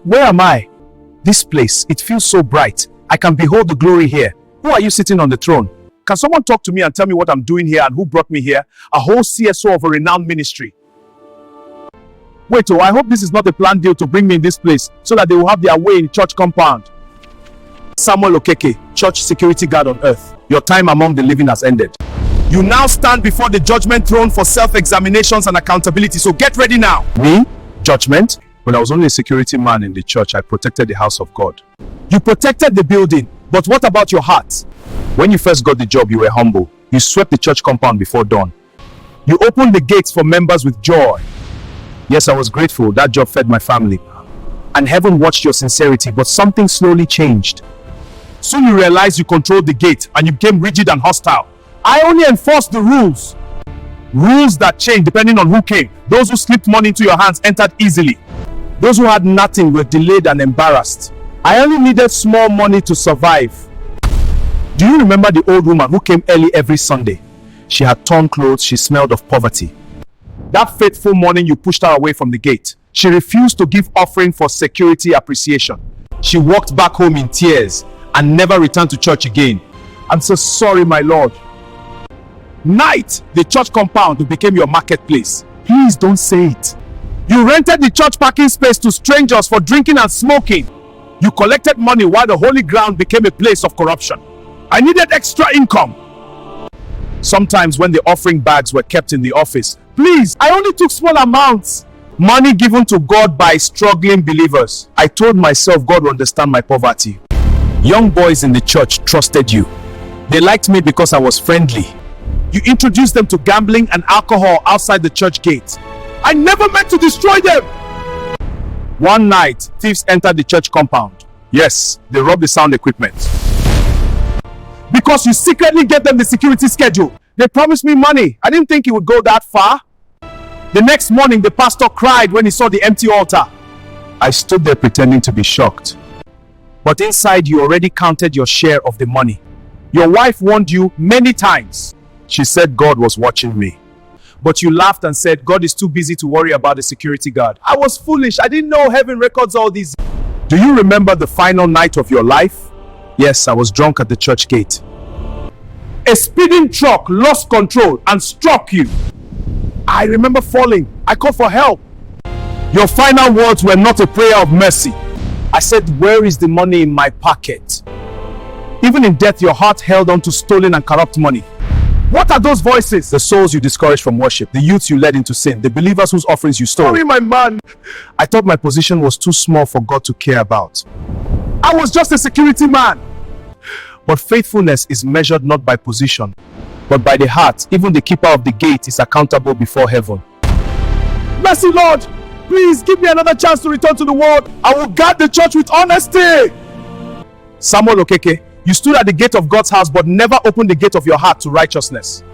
Where am I? This place, it feels so bright. I can behold the glory here. Who are you sitting on the throne? Can someone talk to me and tell me what I'm doing here and who brought me here? A whole CSO of a renowned ministry. Wait, I hope this is not a planned deal to bring me in this place so that they will have their way in church compound. Samuel Okeke, church security guard on earth. Your time among the living has ended. You now stand before the judgment throne for self-examinations and accountability, so get ready now. Me? Judgment? When I was only a security man in the church, I protected the house of God. You protected the building, but what about your heart? When you first got the job, you were humble. You swept the church compound before dawn. You opened the gates for members with joy. Yes, I was grateful. That job fed my family. And heaven watched your sincerity, but something slowly changed. Soon you realized you controlled the gate and you became rigid and hostile. I only enforced the rules. Rules that changed depending on who came. Those who slipped money into your hands entered easily. Those who had nothing were delayed and embarrassed. I only needed small money to survive. Do you remember the old woman who came early every Sunday? She had torn clothes, she smelled of poverty. That fateful morning you pushed her away from the gate. She refused to give offering for security appreciation. She walked back home in tears and never returned to church again. I'm so sorry, my Lord. Night, the church compound became your marketplace. Please don't say it. You rented the church parking space to strangers for drinking and smoking. You collected money while the holy ground became a place of corruption. I needed extra income. Sometimes when the offering bags were kept in the office, please, I only took small amounts. Money given to God by struggling believers. I told myself God would understand my poverty. Young boys in the church trusted you. They liked me because I was friendly. You introduced them to gambling and alcohol outside the church gate. I never meant to destroy them. One night, thieves entered the church compound. Yes, they robbed the sound equipment. Because you secretly gave them the security schedule. They promised me money. I didn't think it would go that far. The next morning, the pastor cried when he saw the empty altar. I stood there pretending to be shocked. But inside, you already counted your share of the money. Your wife warned you many times. She said God was watching me. But you laughed and said God is too busy to worry about the security guard. I was foolish. I didn't know heaven records all these. Do you remember the final night of your life? Yes, I was drunk at the church gate. A speeding truck lost control and struck you. I remember falling. I called for help. Your final words were not a prayer of mercy. I said, where is the money in my pocket? Even in death, your heart held on to stolen and corrupt money. What are those voices? The souls you discouraged from worship, the youths you led into sin, the believers whose offerings you stole. Sorry, my man. I thought my position was too small for God to care about. I was just a security man. But faithfulness is measured not by position, but by the heart. Even the keeper of the gate is accountable before heaven. Mercy, Lord. Please give me another chance to return to the world. I will guard the church with honesty. Samuel Okeke, you stood at the gate of God's house but never opened the gate of your heart to righteousness.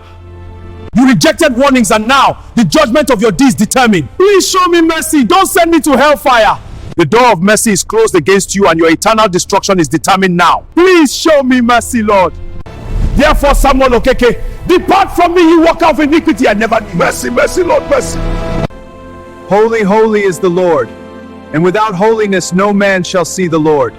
You rejected warnings and now the judgment of your deeds determined. Please show me mercy. Don't send me to hellfire. The door of mercy is closed against you and your eternal destruction is determined now. Please show me mercy, Lord. Therefore, Samuel Okeke, depart from me, you worker of iniquity. I never knew. Mercy, mercy, Lord, mercy. Holy, holy is the Lord, and without holiness no man shall see the Lord.